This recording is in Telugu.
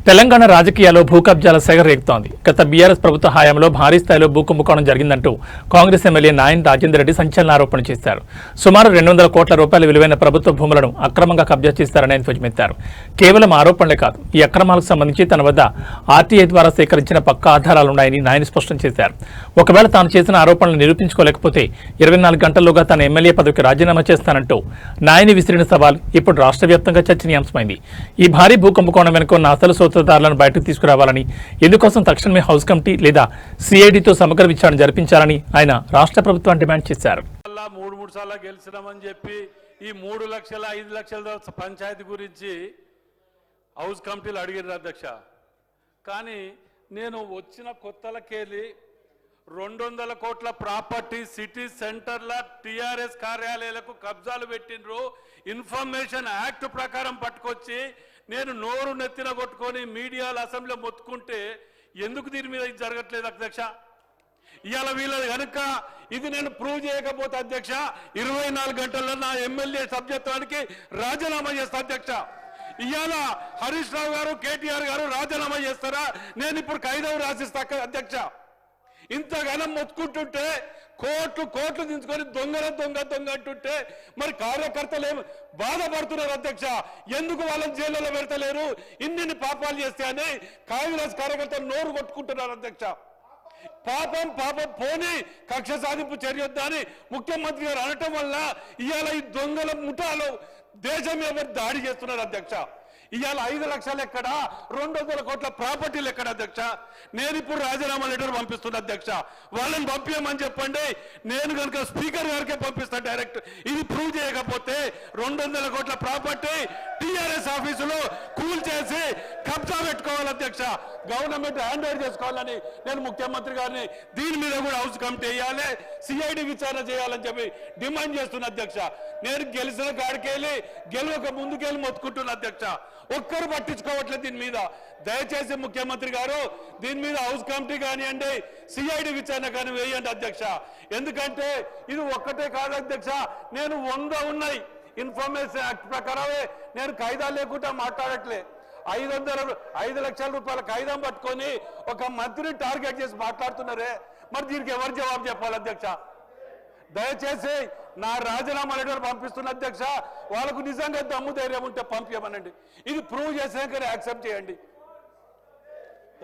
తెలంగాణ రాజకీయాల్లో భూ కబ్జాల సెగ రేగుతోంది. గత బీఆర్ఎస్ ప్రభుత్వ హయాంలో భారీ స్థాయిలో భూ కుంభకోణం జరిగిందంటూ కాంగ్రెస్ ఎమ్మెల్యే నాయన్ రాజేందర్ రెడ్డి సంచలన ఆరోపణ చేశారు. సుమారు 200 కోట్ల రూపాయల విలువైన ప్రభుత్వ భూములను అక్రమంగా కబ్జా చేశారని ఆయన ధ్వజమెత్తారు. కేవలం ఆరోపణలే కాదు, ఈ అక్రమాలకు సంబంధించి తన వద్ద ఆర్టీఐ ద్వారా సేకరించిన పక్కా ఆధారాలున్నాయని నాయన్ స్పష్టం చేశారు. ఒకవేళ తాను చేసిన ఆరోపణలు నిరూపించుకోలేకపోతే 24 గంటల్లోగా తన ఎమ్మెల్యే పదవికి రాజీనామా చేస్తానంటూ నాయని విసిరిన సవాల్ ఇప్పుడు రాష్ట్ర వ్యాప్తంగా చర్చనీయాంశమైంది. ఈ భారీ భూ కుంభకోణం వెనుక ఉన్న అసలు సూత్రధారులను బయటకు తీసుకురావాలని, ఇందుకోసం తక్షణమే హౌస్ కమిటీ లేదా సిఐడితో సమగ్ర విచారణ జరిపించాలని ఆయన రాష్ట్ర ప్రభుత్వాన్ని డిమాండ్ చేశారు. మూడు సార్లు గెలిచినామని చెప్పి ఈ 3 లక్షల 5 లక్షల పంచాయతీ గురించి హౌస్ కమిటీలు అడిగారు అధ్యక్ష. కానీ నేను వచ్చిన కొత్తలకెళ్ళి 200 కోట్ల ప్రాపర్టీ సిటీ సెంటర్ల టిఆర్ఎస్ కార్యాలయాలకు కబ్జాలు పెట్టినరు. ఇన్ఫర్మేషన్ యాక్ట్ ప్రకారం పట్టుకొచ్చి నేను నోరు నెత్తిన కొట్టుకొని మీడియాలో అసెంబ్లీలో మొత్తుకుంటే ఎందుకు దీని మీద ఇది జరగట్లేదు అధ్యక్ష? ఇవాళ వీళ్ళది కనుక ఇది నేను ప్రూవ్ చేయకపోతే అధ్యక్ష 24 గంటల్లో నా ఎమ్మెల్యే సభ్యత్వానికి రాజీనామా చేస్తా అధ్యక్ష. ఇవాళ హరీష్ రావు గారు, కేటీఆర్ గారు రాజీనామా చేస్తారా? నేను ఇప్పుడు ఖైదవు రాసిస్తా అధ్యక్ష. ఇంతగానం మొత్తుకుంటుంటే కోట్లు దించుకొని దొంగ అంటుంటే మరి కార్యకర్తలు ఏమి బాధపడుతున్నారు అధ్యక్ష? ఎందుకు వాళ్ళని జైల్లో పెడతలేరు? ఇన్ని పాపాలు చేస్తే అని కాంగ్రెస్ కార్యకర్తలు నోరు కొట్టుకుంటున్నారు అధ్యక్ష. పాపం పోని కక్ష సాధింపు చర్యొద్దా అని ముఖ్యమంత్రి గారు అనటం వల్ల ఇవాళ ఈ దొంగల ముఠాలు దేశం ఎవరు దాడి చేస్తున్నారు అధ్యక్ష. ఇవాళ 5 లక్షలు ఎక్కడ, 200 కోట్ల ప్రాపర్టీలు ఎక్కడ అధ్యక్ష? నేను ఇప్పుడు రాజీనామా లెటర్ పంపిస్తున్నా అధ్యక్ష. వాళ్ళని పంపించమని చెప్పండి, నేను కనుక స్పీకర్ గారికే పంపిస్తాను డైరెక్ట్. ఇది ప్రూవ్ చేయకపోతే 200 కోట్ల ప్రాపర్టీ టిఆర్ఎస్ ఆఫీసులో కూల్ చేసి కబ్జా పెట్టుకోవాలి అధ్యక్ష. గవర్నమెంట్ హ్యాండ్ ఓవర్ చేసుకోవాలని నేను ముఖ్యమంత్రి గారిని దీని మీద కూడా హౌస్ కమిటీ వేయాలి, సిఐడి విచారణ చేయాలని చెప్పి డిమాండ్ చేస్తున్నా అధ్యక్ష. నేను గెలిచిన కాడికెళ్ళి గెలవక ముందుకెళ్ళి మొత్తుకుంటున్నా అధ్యక్ష. ఒక్కరు పట్టించుకోవట్లేదు దీని మీద. దయచేసి ముఖ్యమంత్రి గారు దీని మీద హౌస్ కమిటీ కానివ్వండి, సిఐడి విచారణ కానీ వేయండి అధ్యక్ష. ఎందుకంటే ఇది ఒక్కటే కాదు అధ్యక్ష, నేను 100 ఉన్నాయి. ఇన్ఫర్మేషన్ యాక్ట్ ప్రకారమే నేను ఖైదా లేకుండా మాట్లాడట్లే. 5 లక్షల రూపాయల ఖైదాం పట్టుకొని ఒక మంత్రిని టార్గెట్ చేసి మాట్లాడుతున్నారే, మరి దీనికి ఎవరు జవాబు చెప్పాలి అధ్యక్ష? దయచేసి నా రాజీనామా లెటర్ పంపిస్తున్న అధ్యక్ష. వాళ్ళకు నిజంగా దమ్ము ధైర్యం ఉంటే పంపించమనండి. ఇది ప్రూవ్ చేసాకనే యాక్సెప్ట్ చేయండి.